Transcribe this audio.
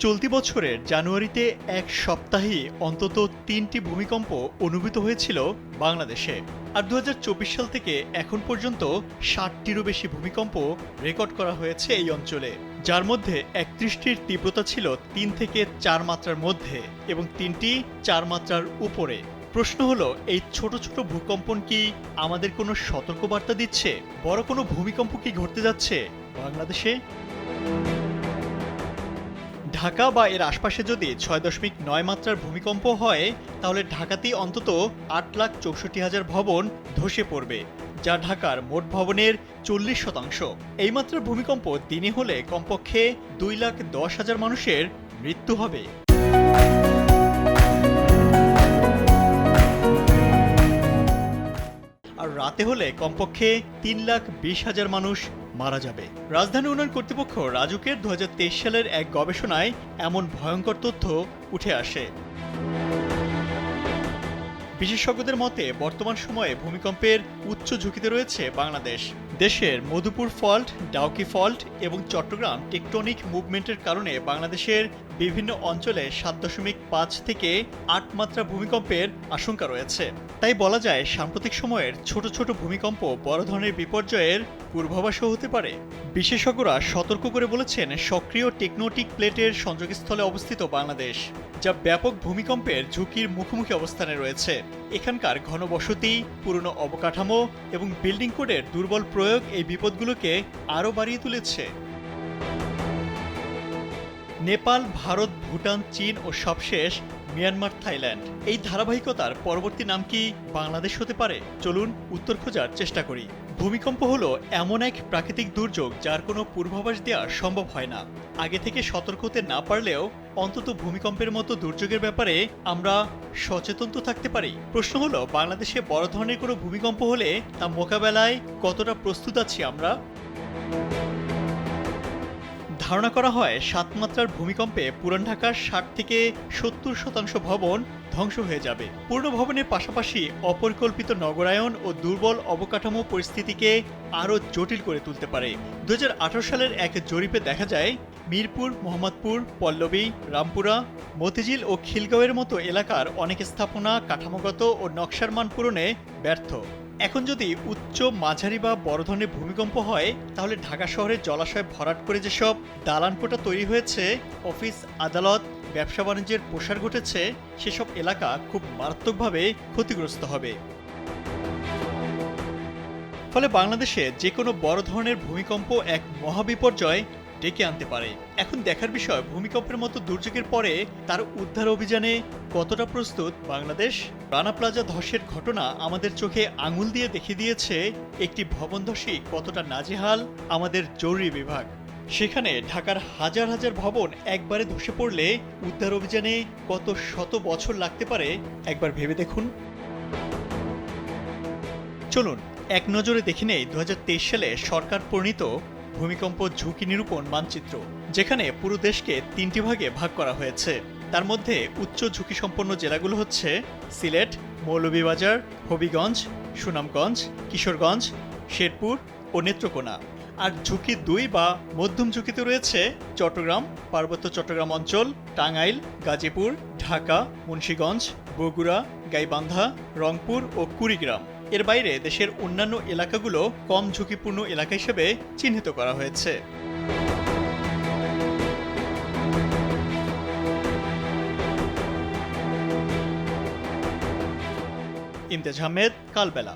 চলতি বছরের জানুয়ারিতে এক সপ্তাহে অন্তত ৩টি ভূমিকম্প অনুভূত হয়েছিল বাংলাদেশে। আর ২০২৪ সাল থেকে এখন পর্যন্ত ৬০টিরও বেশি ভূমিকম্প রেকর্ড করা হয়েছে এই অঞ্চলে, যার মধ্যে ৩১টির তীব্রতা ছিল ৩ থেকে ৪ মাত্রার মধ্যে এবং ৩টি ৪ মাত্রার উপরে। প্রশ্ন হলো, এই ছোট ছোট ভূকম্পন কি আমাদের কোনো সতর্কবার্তা দিচ্ছে? বড় কোনো ভূমিকম্প কি ঘটতে যাচ্ছে বাংলাদেশে? ঢাকা বা এর আশপাশে যদি ৬.৯ মাত্রার ভূমিকম্প হয়, তাহলে ঢাকাতেই অন্তত ৮,৬৪,০০০ ভবন ধসে পড়বে, যা ঢাকার মোট ভবনের ৪০%। এই মাত্রার ভূমিকম্প দিনে হলে কমপক্ষে ২,১০,০০০ মানুষের মৃত্যু হবে। আর রাতে হলে কমপক্ষে ৩,২০,০০০ মানুষ মারা যাবে। রাজধানী উন্নয়ন কর্তৃপক্ষ রাজুকের ২০২৩ সালের এক গবেষণায় এমন ভয়ঙ্কর তথ্য উঠে আসে। বিশেষজ্ঞদের মতে বর্তমান সময়ে ভূমিকম্পের উচ্চ ঝুঁকিতে রয়েছে বাংলাদেশ। দেশের মধুপুর ফল্ট, ডাউকি ফল্ট এবং চট্টগ্রাম টেকটনিক মুভমেন্টের কারণে বাংলাদেশের বিভিন্ন অঞ্চলে ৭.৫ থেকে ৮ মাত্রা ভূমিকম্পের আশঙ্কা রয়েছে। তাই বলা যায়, সাম্প্রতিক সময়ের ছোট ছোট ভূমিকম্প বড় ধরনের বিপর্যয়ের পূর্বাভাসও হতে পারে। বিশেষজ্ঞরা সতর্ক করে বলেছেন, সক্রিয় টেকটোনিক প্লেটের সংযোগস্থলে অবস্থিত বাংলাদেশ, যা ব্যাপক ভূমিকম্পের ঝুঁকির মুখোমুখি অবস্থানে রয়েছে। এখানকার ঘনবসতি, পুরনো অবকাঠামো এবং বিল্ডিং কোডের দুর্বল প্রয়োগ এই বিপদগুলোকে আরও বাড়িয়ে তুলেছে। নেপাল, ভারত, ভুটান, চীন ও সবশেষ মিয়ানমার, থাইল্যান্ড। এই ধারাবাহিকতার পরবর্তী নাম কি বাংলাদেশ হতে পারে? চলুন উত্তর খোঁজার চেষ্টা করি। ভূমিকম্প হলো এমন এক প্রাকৃতিক দুর্যোগ যার কোনো পূর্বাভাস দেওয়া সম্ভব হয় না। আগে থেকে সতর্ক হতে না পারলেও অন্তত ভূমিকম্পের মতো দুর্যোগের ব্যাপারে আমরা সচেতন তো থাকতে পারি। প্রশ্ন হলো, বাংলাদেশে বড় ধরনের কোনো ভূমিকম্প হলে তা মোকাবেলায় কতটা প্রস্তুত আছি আমরা? ধারণা করা হয় ৭ মাত্রার ভূমিকম্পে পুরান ঢাকার ৬০ থেকে ৭০% ভবন ধ্বংস হয়ে যাবে। পূর্ণ ভবনের পাশাপাশি অপরিকল্পিত নগরায়ন ও দুর্বল অবকাঠামো পরিস্থিতিকে আরও জটিল করে তুলতে পারে। ২০১৮ সালের এক জরিপে দেখা যায়, মিরপুর, মোহাম্মদপুর, পল্লবী, রামপুরা, মতিঝিল ও খিলগাঁওয়ের মতো এলাকার অনেক স্থাপনা কাঠামোগত ও নকশার মান পূরণে ব্যর্থ। এখন যদি উচ্চ, মাঝারি বা বড় ধরনের ভূমিকম্প হয়, তাহলে ঢাকা শহরের জলাশয় ভরাট করে যেসব দালানকোঠা তৈরি হয়েছে, অফিস, আদালত, ব্যবসা বাণিজ্যের প্রসার ঘটেছে, সেসব এলাকা খুব মারাত্মকভাবে ক্ষতিগ্রস্ত হবে। ফলে বাংলাদেশে যে কোনো বড় ধরনের ভূমিকম্প এক মহাবিপর্যয় ডেকে আনতে পারে। এখন দেখার বিষয়, ভূমিকম্পের মতো দুর্যোগের পরে তার উদ্ধার অভিযানে কতটা প্রস্তুত বাংলাদেশ। রানা প্লাজা ধসের ঘটনা আমাদের চোখে আঙুল দিয়ে দেখিয়ে দিয়েছে একটি ভবন ধসই কতটা নাজেহাল আমাদের জরুরি বিভাগ। সেখানে ঢাকার হাজার হাজার ভবন একবারে ধসে পড়লে উদ্ধার অভিযানে কত শত বছর লাগতে পারে একবার ভেবে দেখুন। চলুন এক নজরে দেখে নেই ২০২৩ সালে সরকার প্রণীত ভূমিকম্প ঝুঁকি নিরূপণ মানচিত্র, যেখানে পুরো দেশকে ৩টি ভাগে ভাগ করা হয়েছে। তার মধ্যে উচ্চ ঝুঁকি সম্পন্ন জেলাগুলো হচ্ছে সিলেট, মৌলভীবাজার, হবিগঞ্জ, সুনামগঞ্জ, কিশোরগঞ্জ, শেরপুর ও নেত্রকোনা। আর ঝুঁকি ২ বা মধ্যম ঝুঁকিতে রয়েছে চট্টগ্রাম, পার্বত্য চট্টগ্রাম অঞ্চল, টাঙ্গাইল, গাজীপুর, ঢাকা, মুন্সিগঞ্জ, বগুড়া, গাইবান্ধা, রংপুর ও কুড়িগ্রাম। এর বাইরে দেশের অন্যান্য এলাকাগুলো কম ঝুঁকিপূর্ণ এলাকা হিসেবে চিহ্নিত করা হয়েছে। ইমতিয়াজ আহমেদ, কালবেলা।